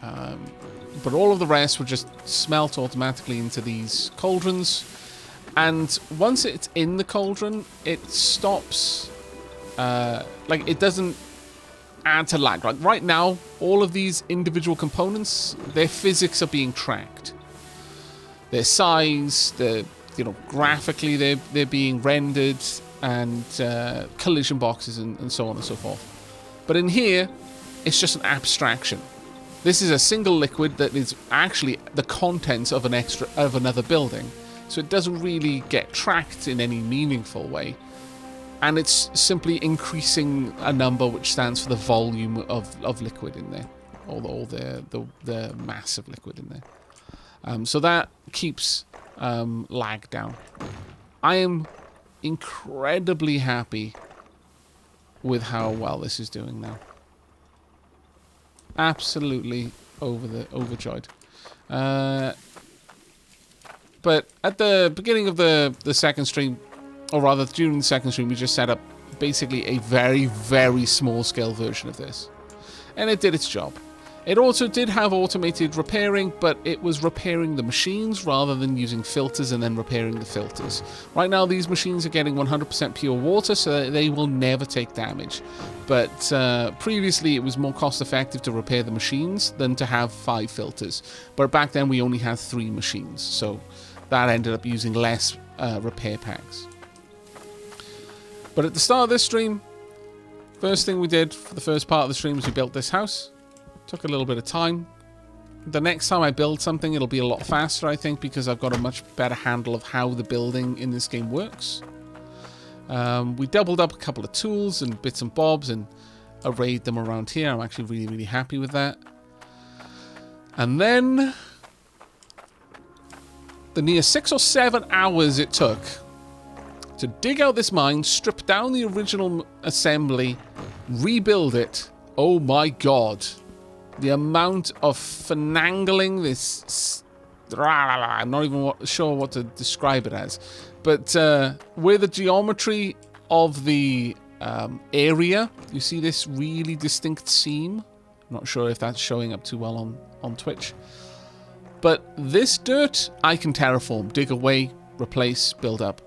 But all of the rest would just smelt automatically into these cauldrons. And once it's in the cauldron, it stops... like, it doesn't add to lag. Like, right now, all of these individual components, their physics are being tracked. Their size, graphically they're being rendered, and collision boxes and so on and so forth. But in here, it's just an abstraction. This is a single liquid that is actually the contents of another building. So it doesn't really get tracked in any meaningful way. And it's simply increasing a number which stands for the volume of liquid in there. Or the mass of liquid in there. So that keeps lag down. I am incredibly happy with how well this is doing now. Absolutely overjoyed. But at the beginning of the second stream, or rather during the second stream, we just set up basically a very, very small scale version of this. And it did its job. It also did have automated repairing, but it was repairing the machines rather than using filters and then repairing the filters. Right now, these machines are getting 100% pure water, so they will never take damage. But previously, it was more cost-effective to repair the machines than to have 5 filters. But back then, we only had 3 machines, so that ended up using less repair packs. But at the start of this stream, first thing we did for the first part of the stream was we built this house. Took a little bit of time. The next time I build something, it'll be a lot faster, I think, because I've got a much better handle of how the building in this game works. We doubled up a couple of tools and bits and bobs and arrayed them around here. I'm actually really, really happy with that. And then the near 6 or 7 hours it took to dig out this mine, strip down the original assembly, rebuild it. Oh my god. The amount of finagling this... I'm not even sure what to describe it as. But where the geometry of the area, you see this really distinct seam. I'm not sure if that's showing up too well on Twitch. But this dirt, I can terraform, dig away, replace, build up.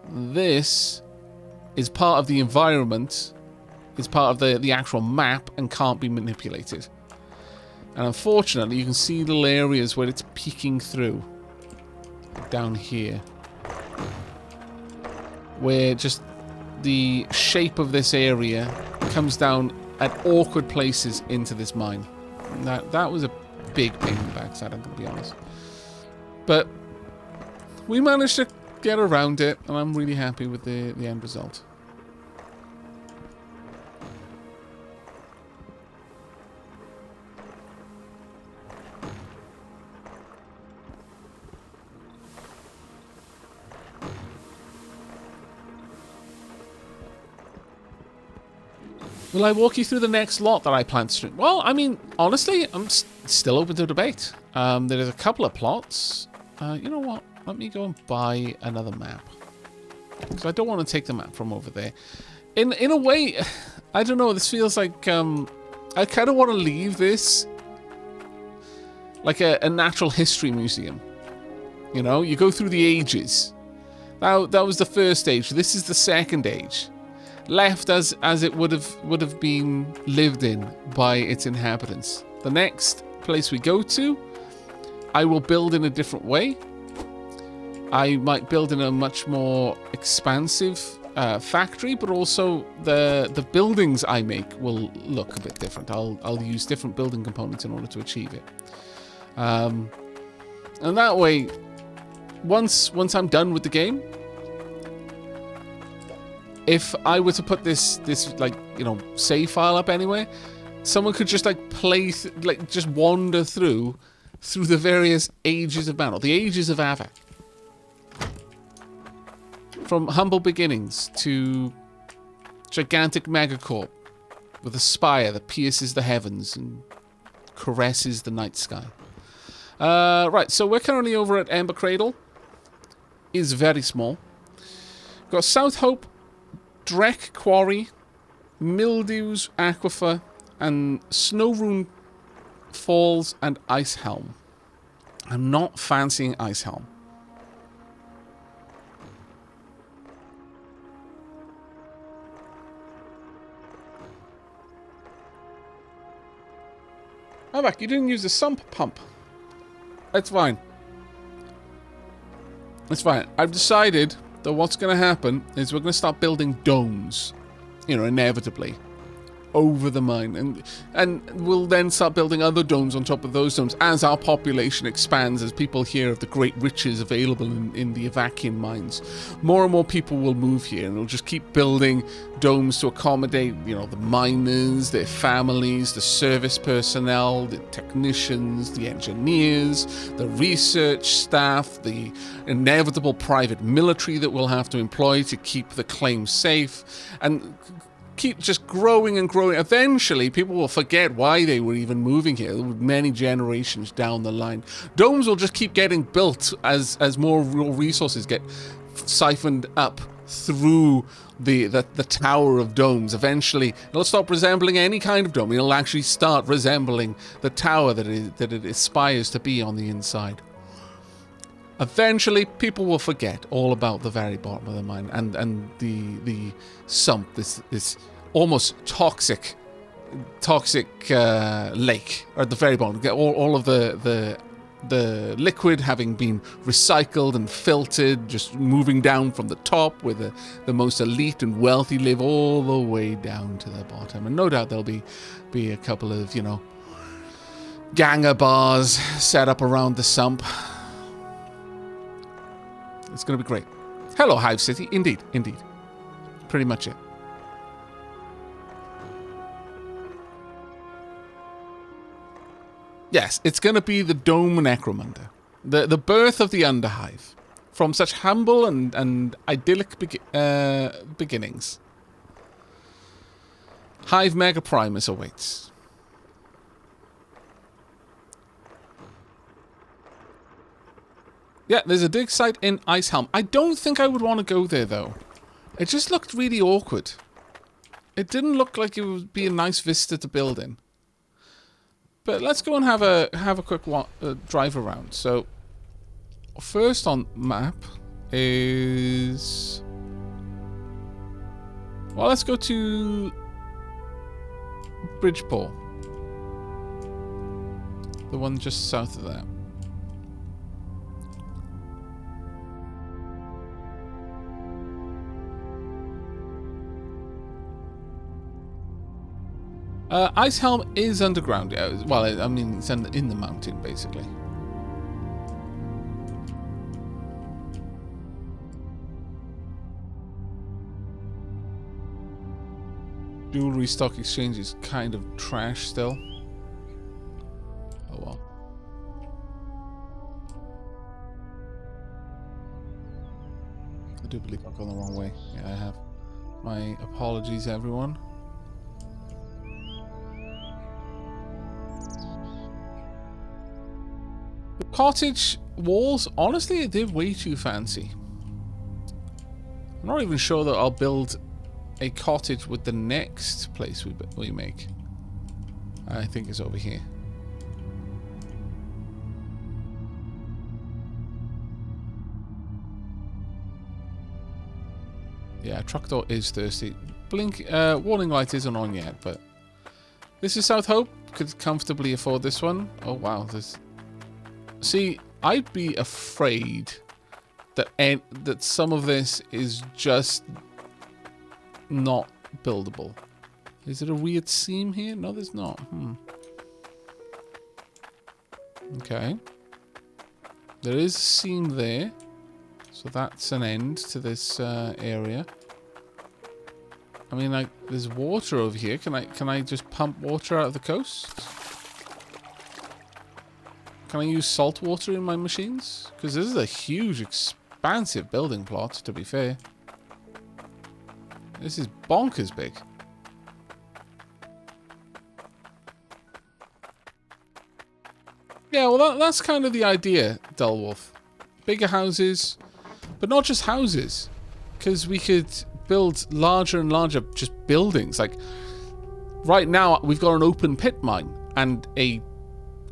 This is part of the environment, is part of the actual map and can't be manipulated. And unfortunately, you can see little areas where it's peeking through. Down here. Where just the shape of this area comes down at awkward places into this mine. And that was a big pain in the backside, I'm going to be honest. But we managed to get around it, and I'm really happy with the end result. Will I walk you through the next lot that I plan to stream? Well, I mean, honestly, I'm still open to debate. There's a couple of plots. You know what? Let me go and buy another map. Because I don't want to take the map from over there. In a way, I don't know, this feels like... I kind of want to leave this like a natural history museum. You know, you go through the ages. That was the first age. This is the second age. Left as it would have been lived in by its inhabitants. The next place we go to, I will build in a different way. I might build in a much more expansive factory, but also the buildings I make will look a bit different. I'll use different building components in order to achieve it. And that way, once I'm done with the game, if I were to put this like, you know, save file up anywhere, someone could just like just wander through the various ages of man, or the ages of Aavak. From humble beginnings to gigantic megacorp with a spire that pierces the heavens and caresses the night sky. Right, so we're currently over at Ember Cradle. Is very small. We've got South Hope, Drek Quarry, Mildews Aquifer, and Snowrune Falls, and Ice Helm. I'm not fancying Ice Helm. Aavak, you didn't use the sump pump. That's fine. It's fine. I've decided that what's going to happen is we're going to start building domes, you know, inevitably, over the mine. And we'll then start building other domes on top of those domes as our population expands, as people hear of the great riches available in the Aavakian mines. More and more people will move here, and we'll just keep building domes to accommodate, you know, the miners, their families, the service personnel, the technicians, the engineers, the research staff, the inevitable private military that we'll have to employ to keep the claim safe, and keep just growing and growing. Eventually, people will forget why they were even moving here many generations down the line. Domes will just keep getting built as more resources get siphoned up through the tower of domes. Eventually, it'll stop resembling any kind of dome. It'll actually start resembling the tower that it aspires to be on the inside. Eventually, people will forget all about the very bottom of the mine and the sump, this almost toxic lake at the very bottom. Get all of the liquid having been recycled and filtered, just moving down from the top, where the most elite and wealthy live, all the way down to the bottom. And no doubt there'll be a couple of, you know, ganger bars set up around the sump. It's going to be great. Hello, Hive City. Indeed, indeed. Pretty much it. Yes, it's going to be the Dome Necromunda. The birth of the Underhive. From such humble and idyllic beginnings. Hive Mega Primus awaits. Yeah, there's a dig site in Ice Helm. I don't think I would want to go there, though. It just looked really awkward. It didn't look like it would be a nice vista to build in. But let's go and have a quick drive around. So, first on map is... Well, let's go to Bridgeport. The one just south of that. Ice Helm is underground. Well, I mean, it's in the mountain, basically. Jewelry stock exchange is kind of trash still. Oh well. I do believe I've gone the wrong way. Yeah, I have. My apologies, everyone. The cottage walls, honestly, they're way too fancy. I'm not even sure that I'll build a cottage with the next place we make. I think it's over here. Yeah, truck door is thirsty. Blink, warning light isn't on yet, but this is South Hope. Could comfortably afford this one. Oh wow, there's... See, I'd be afraid that some of this is just not buildable. Is it a weird seam here? No, there's not. Okay. There is a seam there. So that's an end to this area. I mean, like, there's water over here. Can I just pump water out of the coast? Can I use salt water in my machines? Because this is a huge, expansive building plot, to be fair. This is bonkers big. Yeah, well, that's kind of the idea, Dullwolf. Bigger houses, but not just houses. Because we could build larger and larger just buildings. Like, right now, we've got an open pit mine and a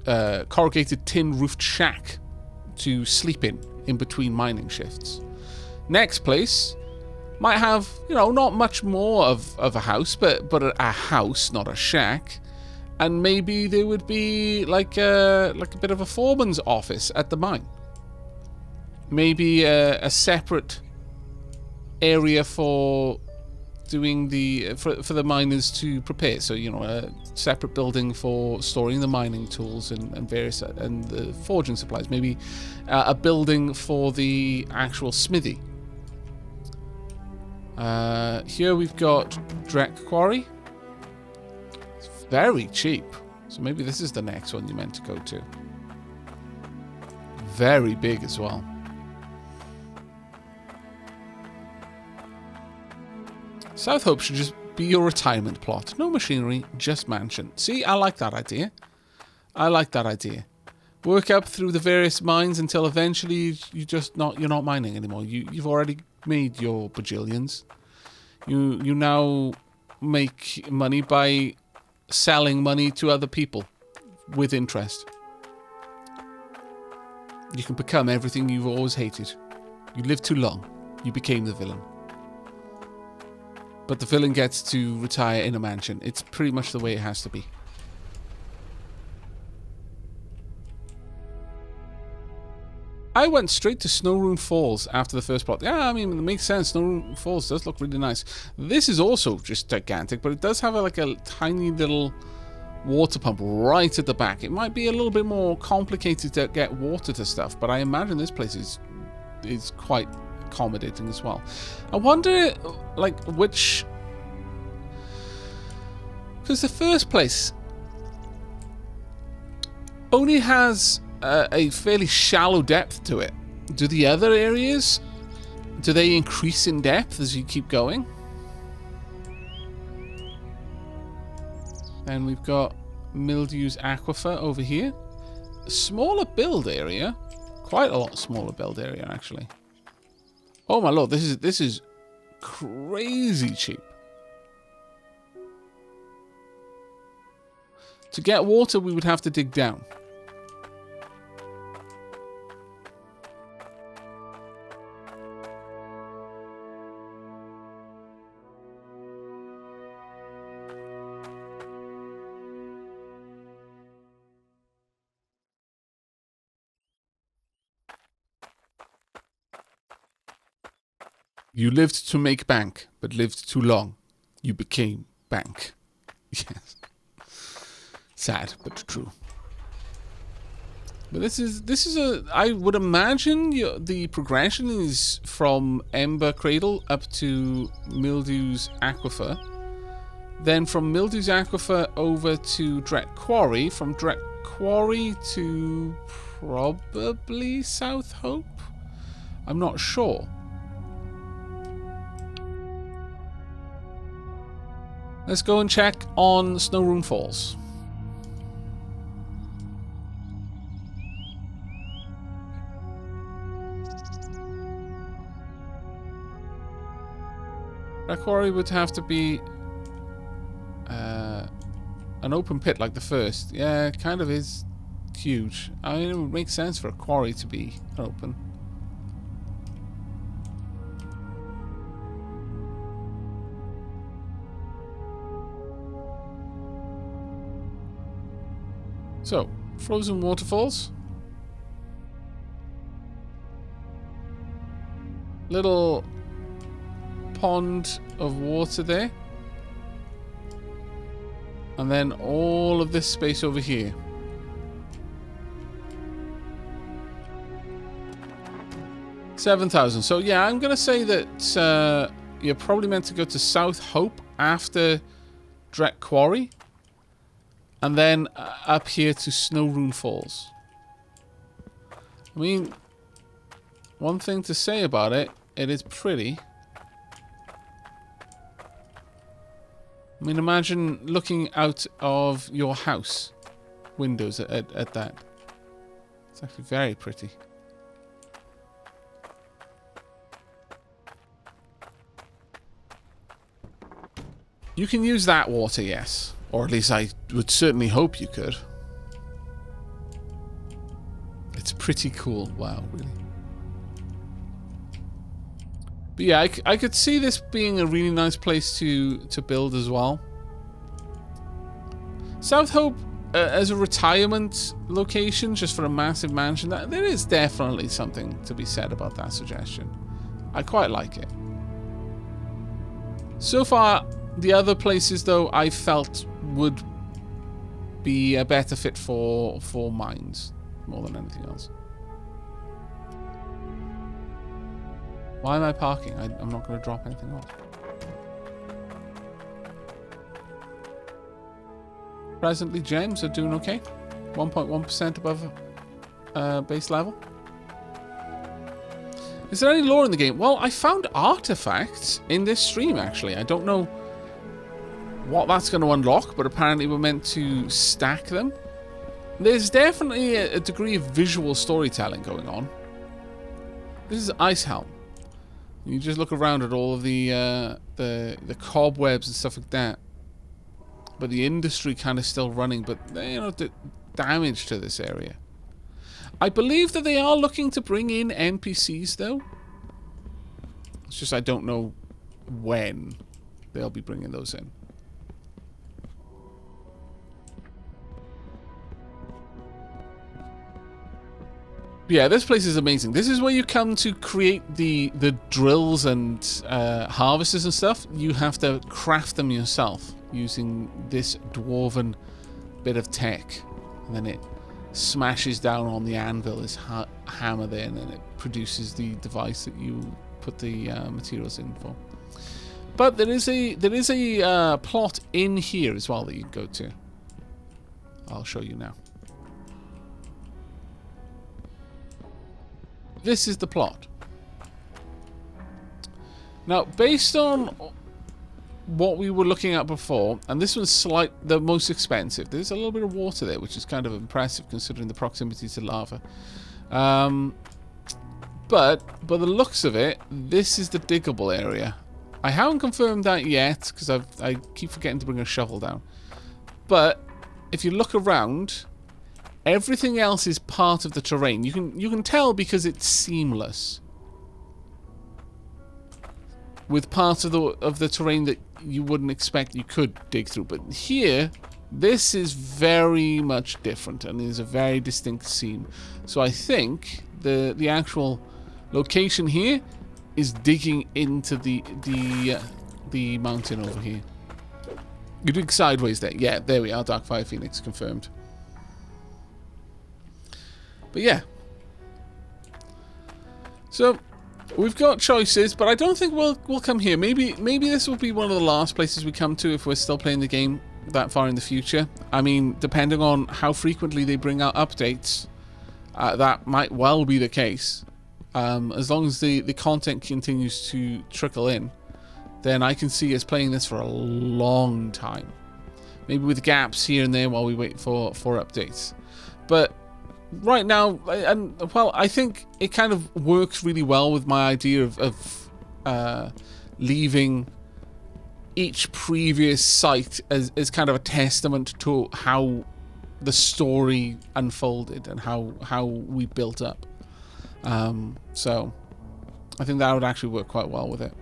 corrugated tin roofed shack to sleep in between mining shifts. Next place might have, you know, not much more of a house, but a house, not a shack. And maybe there would be like a bit of a foreman's office at the mine. Maybe a separate area for doing for the miners to prepare. So, you know, a separate building for storing the mining tools and various and the forging supplies. Maybe a building for the actual smithy. Here we've got Dreck Quarry. It's very cheap. So maybe this is the next one you're meant to go to. Very big as well. South Hope should just be your retirement plot. No machinery, just mansion. See, I like that idea. I like that idea. Work up through the various mines until eventually you're not mining anymore. You've already made your bajillions. You now make money by selling money to other people with interest. You can become everything you've always hated. You lived too long. You became the villain. But the villain gets to retire in a mansion. It's pretty much the way it has to be. I went straight to Snowrune Falls after the first plot. Yeah, I mean, it makes sense. Snowrune Falls does look really nice. This is also just gigantic, but it does have like a tiny little water pump right at the back. It might be a little bit more complicated to get water to stuff, but I imagine this place is quite accommodating as well. I wonder, like, which... Because the first place only has a fairly shallow depth to it. Do the other areas, do they increase in depth as you keep going? And we've got Mildew's Aquifer over here. A smaller build area. Quite a lot smaller build area, actually. Oh my lord, this is crazy cheap. To get water, we would have to dig down. You lived to make bank, but lived too long. You became bank. Yes. Sad, but true. But this is a... I would imagine the progression is from Ember Cradle up to Mildew's Aquifer. Then from Mildew's Aquifer over to Dreck Quarry. From Dreck Quarry to probably South Hope? I'm not sure. Let's go and check on Snowrune Falls. That quarry would have to be an open pit like the first. Yeah, it kind of is huge. I mean, it would make sense for a quarry to be open. So, frozen waterfalls. Little pond of water there. And then all of this space over here. $7,000. So yeah, I'm going to say that you're probably meant to go to South Hope after Dreck Quarry. And then up here to Snowrune Falls. I mean, one thing to say about it, it is pretty. I mean, imagine looking out of your house windows at that. It's actually very pretty. You can use that water, yes. Or at least I would certainly hope you could. pretty cool. Wow, really. But yeah, I could see this being a really nice place to build as well. South Hope as a retirement location, just for a massive mansion, there is definitely something to be said about that suggestion. I quite like it. So far, the other places, though, I felt would be a better fit for mines, more than anything else. Why am I parking? I'm not going to drop anything off. Presently, gems are doing okay. 1.1% above base level. Is there any lore in the game? Well, I found artifacts in this stream, actually. I don't know what that's going to unlock, but apparently we're meant to stack them. There's definitely a degree of visual storytelling going on. This is Ice Helm. You just look around at all of the cobwebs and stuff like that. But the industry kind of still running, but you know, the damage to this area. I believe that they are looking to bring in NPCs, though. It's just I don't know when they'll be bringing those in. Yeah, this place is amazing. This is where you come to create the drills and harvesters and stuff. You have to craft them yourself using this dwarven bit of tech. And then it smashes down on the anvil, this hammer there, and then it produces the device that you put the materials in for. But there is a plot in here as well that you can go to. I'll show you now. This is the plot. Now, based on what we were looking at before, and this one's the most expensive. There's a little bit of water there, which is kind of impressive considering the proximity to lava. But by the looks of it, this is the diggable area. I haven't confirmed that yet because I keep forgetting to bring a shovel down. But if you look around, everything else is part of the terrain. You can tell because it's seamless with parts of the terrain that you wouldn't expect you could dig through. But here, this is very much different and is a very distinct seam. So I think the actual location here is digging into the mountain over here. You dig sideways there. Yeah, there we are. Darkfire Phoenix confirmed. But yeah. So we've got choices, but I don't think we'll come here. Maybe this will be one of the last places we come to if we're still playing the game that far in the future. I mean, depending on how frequently they bring out updates, that might well be the case. As long as the content continues to trickle in, then I can see us playing this for a long time. Maybe with gaps here and there while we wait for updates. But right now, well, I think it kind of works really well with my idea of leaving each previous site as kind of a testament to how the story unfolded and how we built up. So I think that would actually work quite well with it.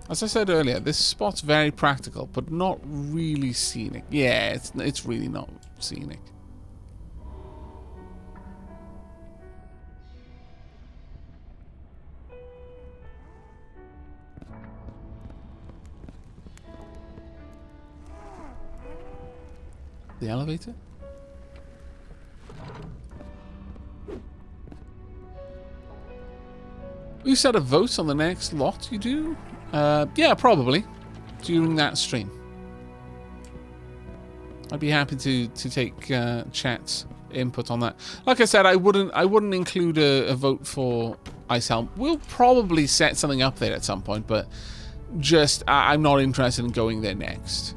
As I said earlier, this spot's very practical, but not really scenic. Yeah, it's really not scenic. The elevator? You set a vote on the next lot you do? Yeah, probably. During that stream. I'd be happy to take chat input on that. Like I said, I wouldn't include a vote for Ice Helm. We'll probably set something up there at some point, but just I'm not interested in going there next.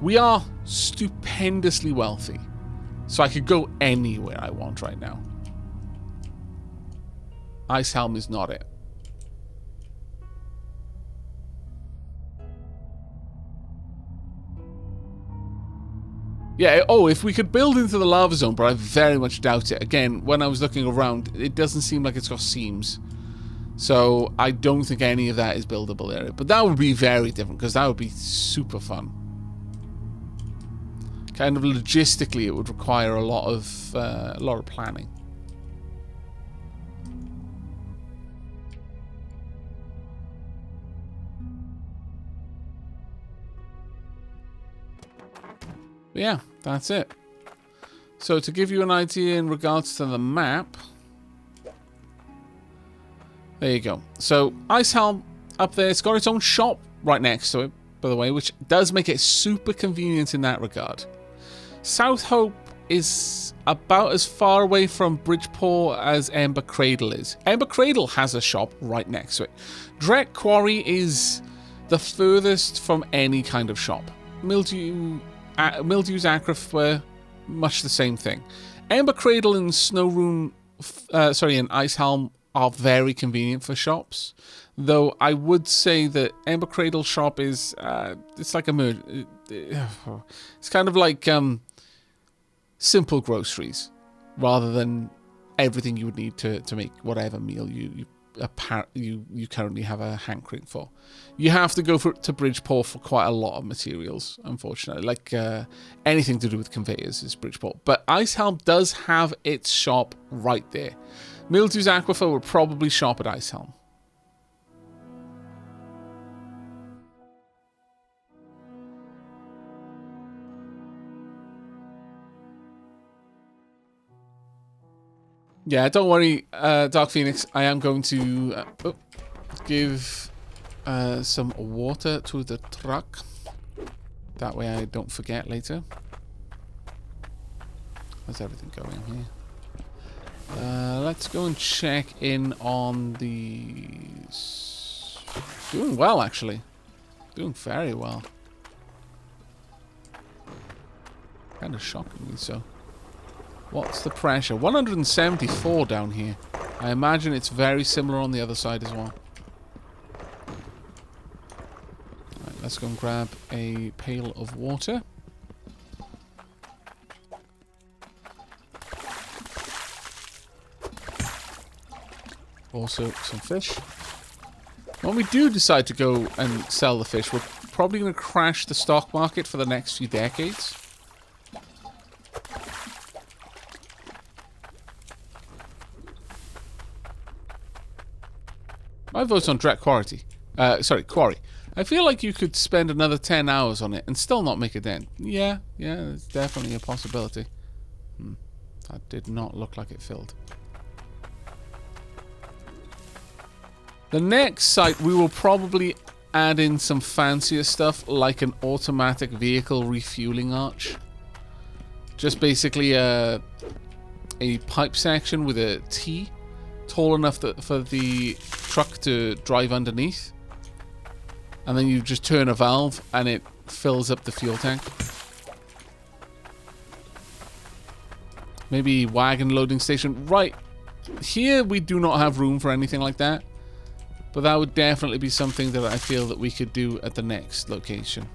We are stupendously wealthy, so I could go anywhere I want right now. Ice Helm is not it. Yeah, oh, if we could build into the lava zone, but I very much doubt it. Again, when I was looking around, it doesn't seem like it's got seams. So I don't think any of that is buildable area. But that would be very different, because that would be super fun. Kind of logistically, it would require a lot of planning. But yeah, that's it. So to give you an idea in regards to the map, there you go. So Icehelm up there, it's got its own shop right next to it, by the way, which does make it super convenient in that regard. South Hope is about as far away from Bridgeport as Ember Cradle is. Ember Cradle has a shop right next to it. Dreck Quarry is the furthest from any kind of shop. Mildew's Acrif, much the same thing. Ember Cradle and and Icehelm are very convenient for shops. Though I would say that Ember Cradle shop is, it's like a it's kind of like simple groceries, rather than everything you would need to make whatever meal you currently have a hankering for. You have to go to Bridgeport for quite a lot of materials, unfortunately. Like anything to do with conveyors is Bridgeport. But Icehelm does have its shop right there. Mildew's Aquifer would probably shop at Icehelm. Yeah, don't worry, Dark Phoenix. I am going to give some water to the truck. That way I don't forget later. How's everything going here? Let's go and check in on these. Doing well, actually. Doing very well. Kind of shockingly so. What's the pressure? 174 down here. I imagine it's very similar on the other side as well. Right, let's go and grab a pail of water. Also some fish. When we do decide to go and sell the fish, we're probably going to crash the stock market for the next few decades. My vote's on Dreck Quarry. Quarry. I feel like you could spend another 10 hours on it and still not make a dent. Yeah, it's definitely a possibility. That did not look like it filled. The next site, we will probably add in some fancier stuff, like an automatic vehicle refueling arch. Just basically a pipe section with a T, tall enough for the truck to drive underneath, and then you just turn a valve and it fills up the fuel tank. Maybe wagon loading station. Right here we do not have room for anything like that, but that would definitely be something that I feel that we could do at the next location.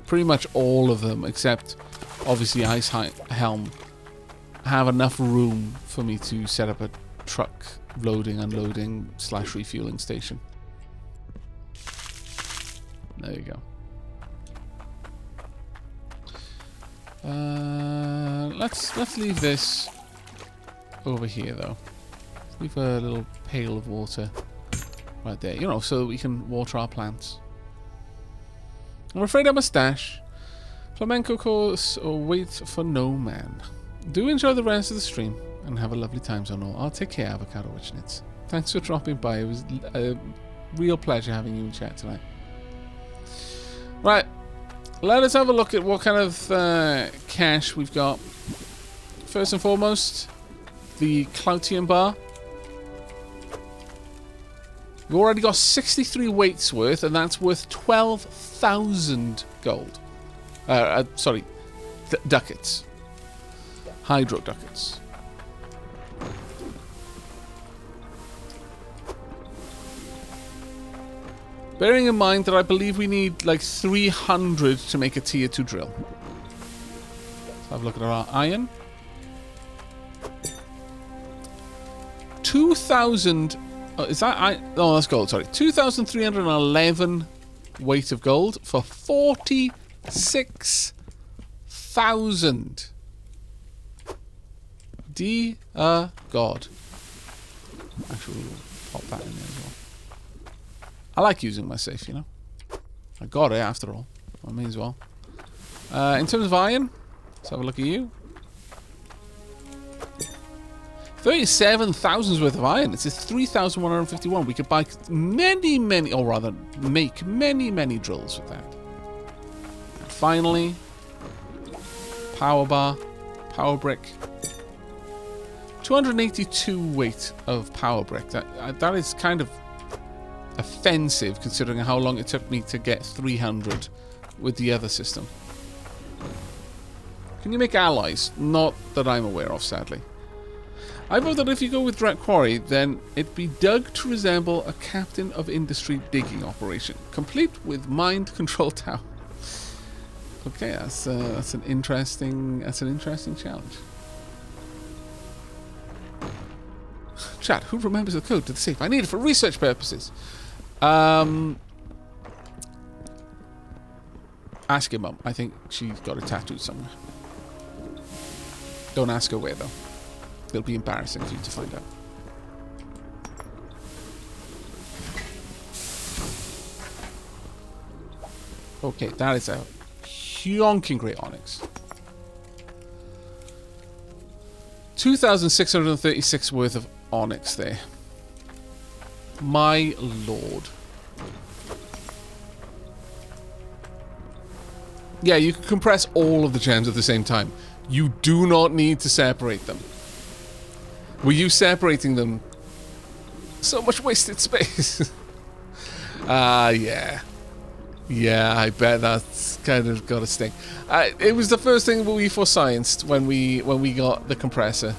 Pretty much all of them, except obviously Icehelm, have enough room for me to set up a truck loading, unloading / refueling station. There you go. Let's leave this over here though. Leave a little pail of water right there, you know, so that we can water our plants. I'm afraid I must dash. Flamenco course waits for no man. Do enjoy the rest of the stream and have a lovely time on all. I'll take care, Avocado Witchnits. Thanks for dropping by. It was a real pleasure having you in chat tonight. Right, let us have a look at what kind of cash we've got. First and foremost, the Cloutian bar. We've already got 63 weights worth, and that's worth 12,000 gold. Sorry, ducats. Hydro ducats. Bearing in mind that I believe we need like 300 to make a tier 2 drill. have a look at our iron. 2,000... is that... Oh, that's gold, sorry. 2,311 weight of gold for 46,000. Dear God. Actually, we'll pop that in there as well. I like using my safe, you know. I got it after all. I may as well. In terms of iron, let's have a look at you. 37,000's worth of iron. It's 3,151. We could buy many, or rather, make many drills with that. And finally, power bar, power brick. 282 weight of power brick. That is kind of offensive considering how long it took me to get 300 with the other system. Can you make alloys? Not that I'm aware of, sadly. I vote that if you go with Direct Quarry, then it be dug to resemble a captain of industry digging operation, complete with mind control tower. Okay, that's an interesting challenge. Chat, who remembers the code to the safe? I need it for research purposes. Ask your mum. I think she's got a tattoo somewhere. Don't ask her where though. It'll be embarrassing for you to find out. Okay, that is a yonking great onyx. 2,636 worth of onyx there. My lord. Yeah, you can compress all of the gems at the same time. You do not need to separate them. Were you separating them? So much wasted space. Yeah. Yeah, I bet that's kind of got a sting. It was the first thing we forescienced when we got the compressor.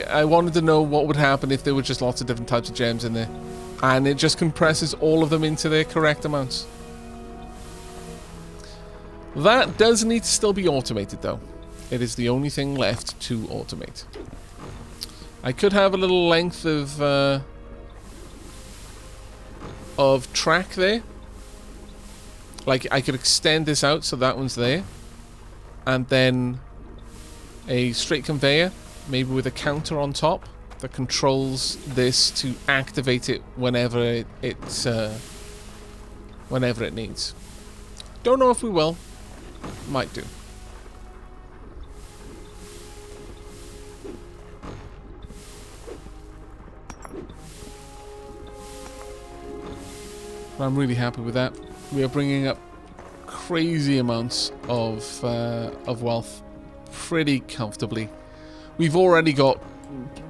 I wanted to know what would happen if there were just lots of different types of gems in there. And it just compresses all of them into their correct amounts. That does need to still be automated though. It is the only thing left to automate. I could have a little length of track there. Like I could extend this out so that one's there. And then a straight conveyor, maybe with a counter on top that controls this to activate it whenever whenever it needs. Don't know if we will. Might do. But I'm really happy with that. We are bringing up crazy amounts of wealth pretty comfortably. We've already got,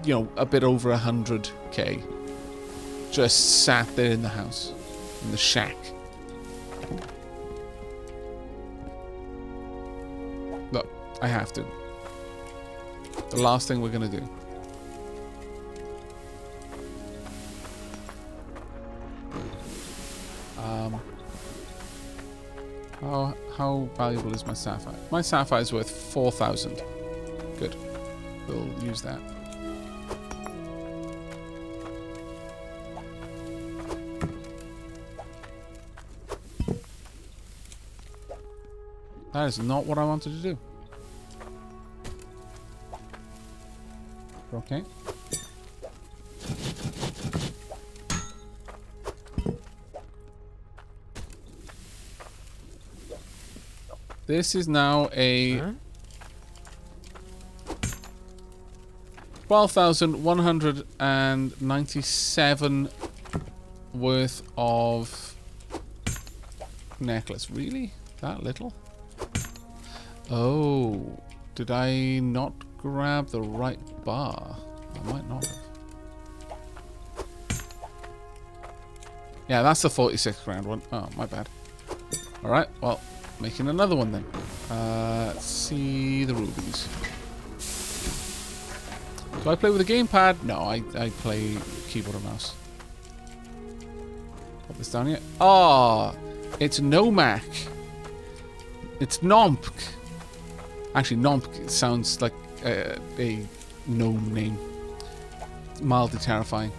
you know, a bit over 100k just sat there in the house, in the shack. Look, I have to. The last thing we're gonna do. How valuable is my sapphire? My sapphire is worth 4,000. Good. We'll use that. That is not what I wanted to do. Okay. This is now a 12,197 worth of necklace. Really? That little? Oh, did I not grab the right bar? I might not have. Yeah, that's the 46 grand one. Oh, my bad. Alright, well, making another one then. Let's see the rubies. Do I play with a gamepad? No, I play keyboard and mouse. Put this down here. Ah, it's Nomac. It's Nomp. Actually, Nomp sounds like a gnome name. Mildly terrifying.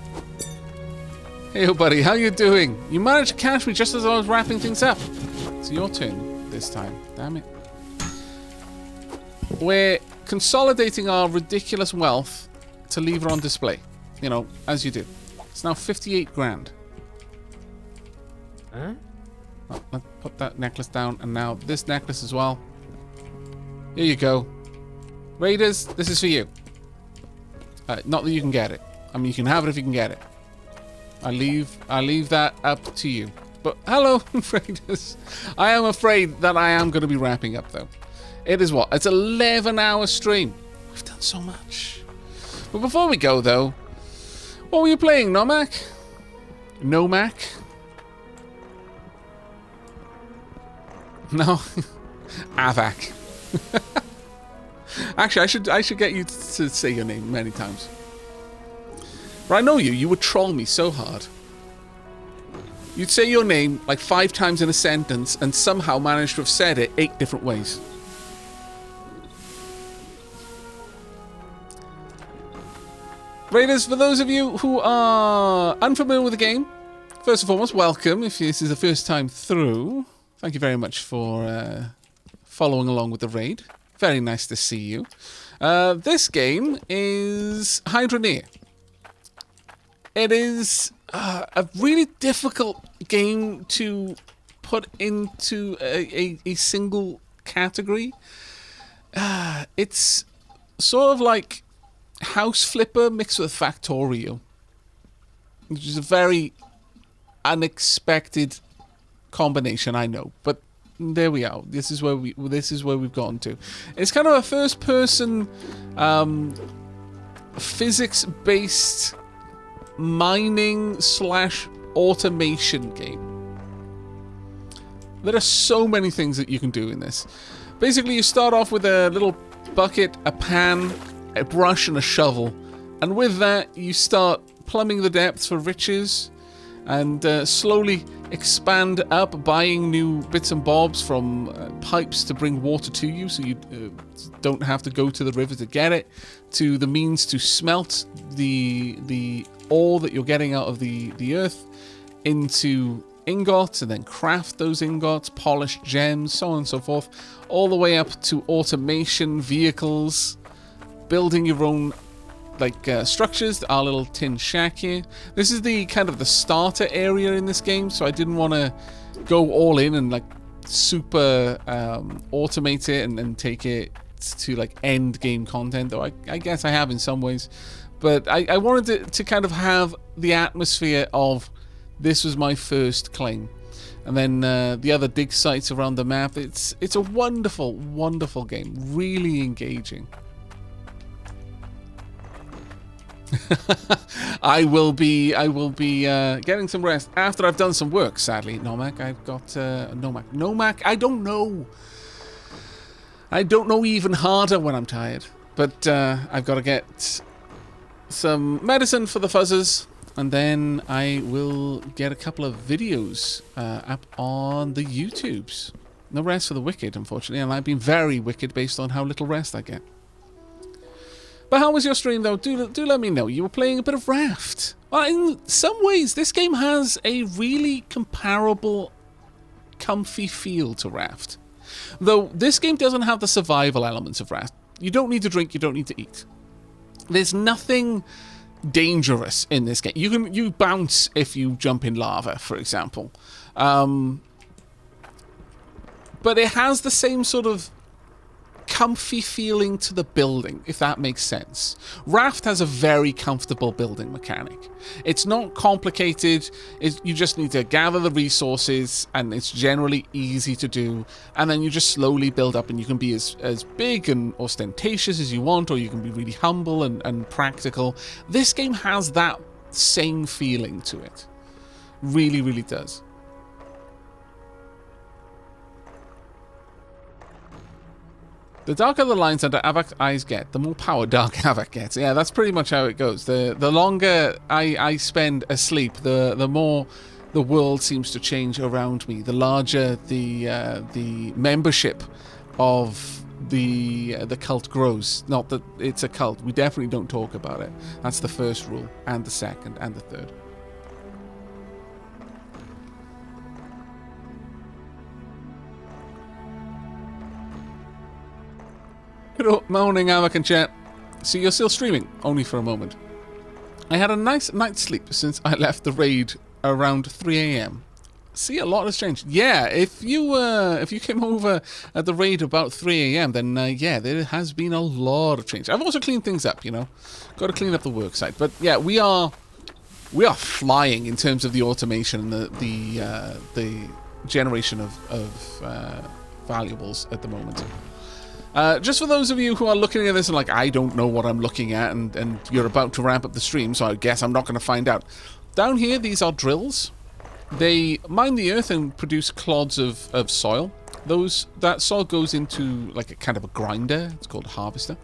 Hey, buddy, how you doing? You managed to catch me just as I was wrapping things up. It's your turn this time. Damn it. We're consolidating our ridiculous wealth to leave it on display. You know, as you did. It's now 58 grand. Huh? Oh, let's put that necklace down, and now this necklace as well. Here you go. Raiders, this is for you. Not that you can get it. I mean, you can have it if you can get it. I leave that up to you. But hello, Raiders. I am afraid that I am going to be wrapping up, though. It is what? It's an 11-hour stream. We've done so much. But before we go, though, what were you playing, Nomak? Nomak? No. Aavak. Actually, I should get you to say your name many times. But I know you. You would troll me so hard. You'd say your name like 5 times in a sentence and somehow manage to have said it 8 different ways. Raiders, for those of you who are unfamiliar with the game, first and foremost, welcome. If this is the first time through, thank you very much for following along with the raid. Very nice to see you. This game is Hydroneer. It is a really difficult game to put into a single category. It's sort of like House Flipper mixed with Factorio, which is a very unexpected combination, I know, but there we are. This is where we've gotten to. It's kind of a first-person, physics-based mining / automation game. There are so many things that you can do in this. Basically, you start off with a little bucket, a pan, a brush, and a shovel, and with that, you start plumbing the depths for riches, and slowly expand up, buying new bits and bobs from pipes to bring water to you, so you don't have to go to the river to get it, to the means to smelt the ore that you're getting out of the earth into ingots, and then craft those ingots, polish gems, so on and so forth, all the way up to automation, vehicles, building your own structures. Our little tin shack here. This is the kind of the starter area in this game, so I didn't want to go all in and super automate it and take it to end game content, though I guess I have in some ways. But I wanted to kind of have the atmosphere of this was my first claim. And then the other dig sites around the map. It's a wonderful, wonderful game. Really engaging. I will be getting some rest after I've done some work, sadly. Nomak, I've got Nomak, I don't know even harder when I'm tired. But I've got to get some medicine for the fuzzers, and then I will get a couple of videos up on the YouTubes. No rest for the wicked, unfortunately, and I've been very wicked based on how little rest I get. But how was your stream, though? Do let me know. You were playing a bit of Raft. Well, in some ways, this game has a really comparable, comfy feel to Raft. Though this game doesn't have the survival elements of Raft. You don't need to drink, you don't need to eat. There's nothing dangerous in this game. You bounce if you jump in lava, for example. But it has the same sort of comfy feeling to the building, if that makes sense. Raft has a very comfortable building mechanic. It's not complicated. You just need to gather the resources, and it's generally easy to do. And then you just slowly build up, and you can be as big and ostentatious as you want, or you can be really humble and practical. This game has that same feeling to it. Really, really does. The darker the lines under Aavak's eyes get, the more power Dark Aavak gets. Yeah, that's pretty much how it goes. The longer I spend asleep, the more the world seems to change around me. The larger the membership of the cult grows. Not that it's a cult. We definitely don't talk about it. That's the first rule, and the second, and the third. Good morning, Aavak and chat. See, you're still streaming, only for a moment. I had a nice night's sleep since I left the raid around 3 a.m. See, a lot has changed. Yeah, if you came over at the raid about 3 a.m., then yeah, there has been a lot of change. I've also cleaned things up, you know. Got to clean up the work site. But yeah, we are flying in terms of the automation and the generation of valuables at the moment. Just for those of you who are looking at this and like, I don't know what I'm looking at, and you're about to ramp up the stream, so I guess I'm not going to find out. Down here, these are drills. They mine the earth and produce clods of soil. That soil goes into like a kind of a grinder. It's called a harvester.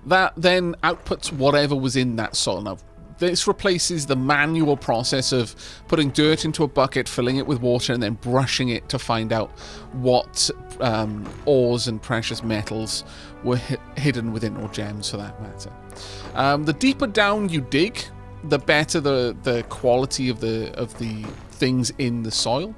That then outputs whatever was in that soil. Now, this replaces the manual process of putting dirt into a bucket, filling it with water, and then brushing it to find out what ores and precious metals were hidden within, or gems for that matter. The deeper down you dig, the better the quality of the things in the soil.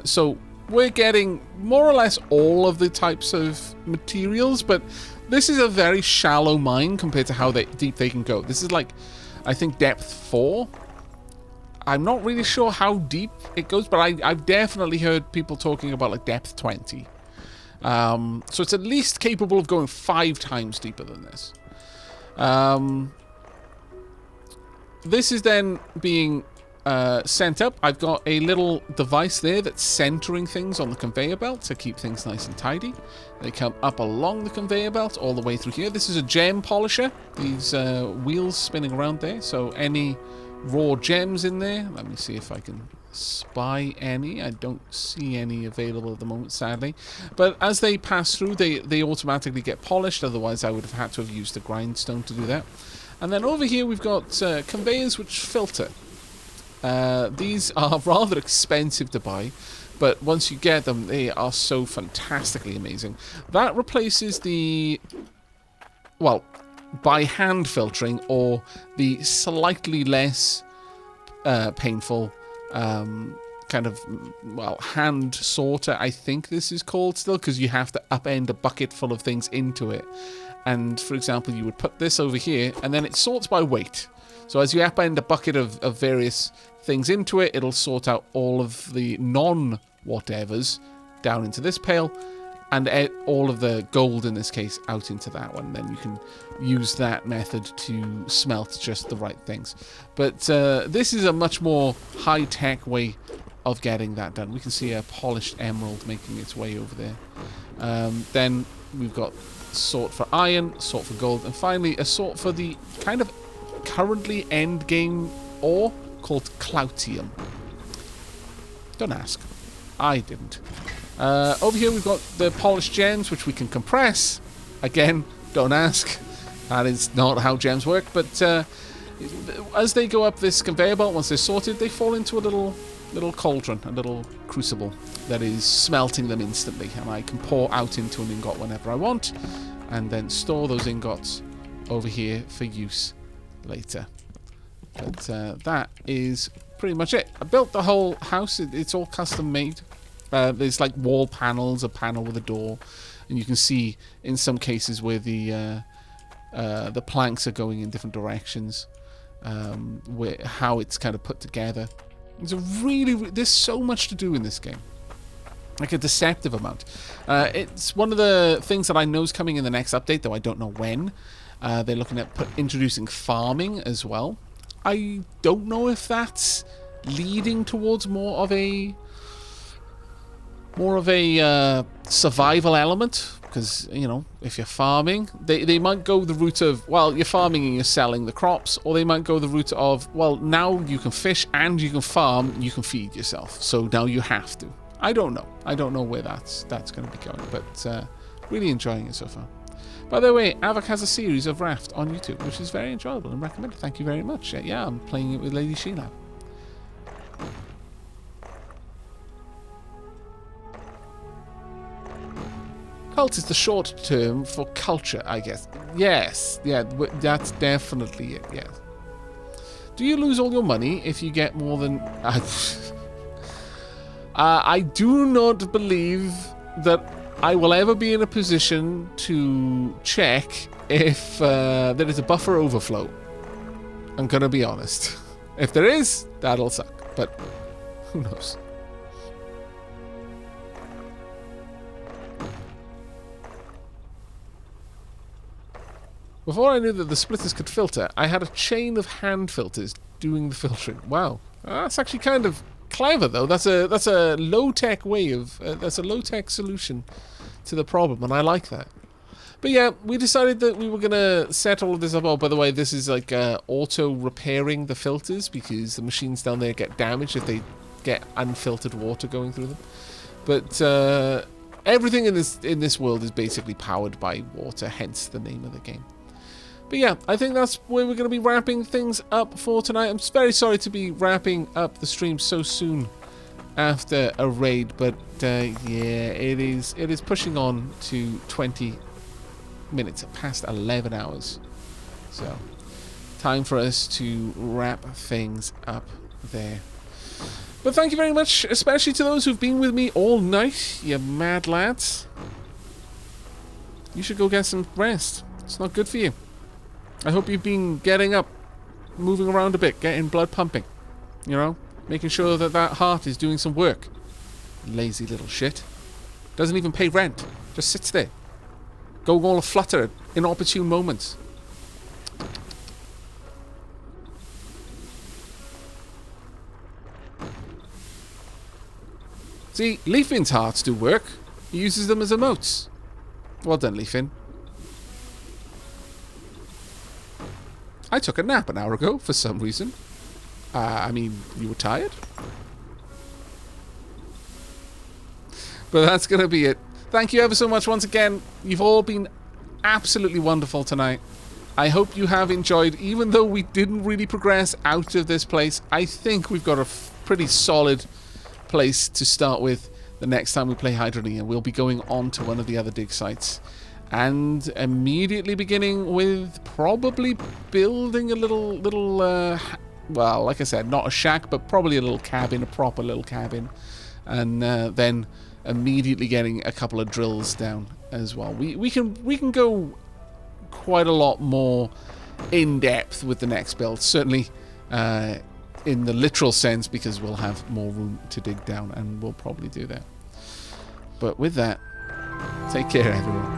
So we're getting more or less all of the types of materials, but this is a very shallow mine compared to how deep they can go. This is like, I think, depth 4. I'm not really sure how deep it goes, but I've definitely heard people talking about like depth 20. So it's at least capable of going 5 times deeper than this. This is then being sent up. I've got a little device there that's centering things on the conveyor belt to keep things nice and tidy. They come up along the conveyor belt all the way through here. This is a gem polisher. These wheels spinning around there. So any raw gems in there. Let me see if I can spy any. I don't see any available at the moment, sadly. But as they pass through, they automatically get polished. Otherwise, I would have had to have used a grindstone to do that. And then over here we've got conveyors which filter. These are rather expensive to buy, but once you get them, they are so fantastically amazing. That replaces the, well, by hand filtering, or the slightly less painful kind of, well, hand sorter, I think this is called still, because you have to upend a bucket full of things into it. And, for example, you would put this over here, and then it sorts by weight. So as you upend a bucket of various things into it, it'll sort out all of the non-whatevers down into this pail, and all of the gold, in this case, out into that one. Then you can use that method to smelt just the right things. But this is a much more high-tech way of getting that done. We can see a polished emerald making its way over there. Then we've got sort for iron, sort for gold, and finally a sort for the kind of currently end game ore called Cloutium. Don't ask. I didn't. Over here we've got the polished gems, which we can compress. Again, don't ask. That is not how gems work, but as they go up this conveyor belt, once they're sorted, they fall into a little cauldron, a little crucible that is smelting them instantly, and I can pour out into an ingot whenever I want, and then store those ingots over here for use later. But that is pretty much it. I built the whole house. It's all custom made. There's like wall panels, a panel with a door, and you can see in some cases where the planks are going in different directions, how it's kind of put together. It's a there's so much to do in this game, like a deceptive amount. It's one of the things that I know is coming in the next update, though I don't know when. They're looking at introducing farming as well. I don't know if that's leading towards more of a survival element, because, you know, if you're farming, they might go the route of, well, you're farming and you're selling the crops, or they might go the route of, well, now you can fish and you can farm, you can feed yourself, so now you have to. I don't know where that's going to be going, but really enjoying it so far. By the way, Aavak has a series of Raft on YouTube, which is very enjoyable and recommended. Thank you very much. Yeah, I'm playing it with Lady Sheila. Cult is the short term for culture, I guess. Yes, yeah, that's definitely it, yes. Do you lose all your money if you get more than... I do not believe that I will ever be in a position to check if there is a buffer overflow. I'm gonna be honest. If there is, that'll suck, but who knows. Before I knew that the splitters could filter, I had a chain of hand filters doing the filtering. Wow, that's actually kind of clever, though. That's a low-tech way of that's a low-tech solution to the problem, and I like that. But yeah, we decided that we were gonna set all of this up. Oh, by the way, this is like auto repairing the filters because the machines down there get damaged if they get unfiltered water going through them. But everything in this world is basically powered by water, hence the name of the game. But yeah, I think that's where we're going to be wrapping things up for tonight. I'm very sorry to be wrapping up the stream so soon after a raid, but yeah, it is pushing on to 20 minutes past 11 hours. So, time for us to wrap things up there. But thank you very much, especially to those who've been with me all night, you mad lads. You should go get some rest. It's not good for you. I hope you've been getting up, moving around a bit, getting blood pumping. You know? Making sure that that heart is doing some work. Lazy little shit. Doesn't even pay rent. Just sits there. Going all aflutter at inopportune moments. See, Leafin's hearts do work. He uses them as emotes. Well done, Leafin. I took a nap an hour ago, for some reason. I mean, you were tired? But that's going to be it. Thank you ever so much once again. You've all been absolutely wonderful tonight. I hope you have enjoyed, even though we didn't really progress out of this place. I think we've got a pretty solid place to start with the next time we play Hydroneer. We'll be going on to one of the other dig sites. And immediately beginning with probably building a little, well, like I said, not a shack, but probably a little cabin, a proper little cabin. And then immediately getting a couple of drills down as well. We can go quite a lot more in depth with the next build. Certainly in the literal sense, because we'll have more room to dig down, and we'll probably do that. But with that, take care, everyone.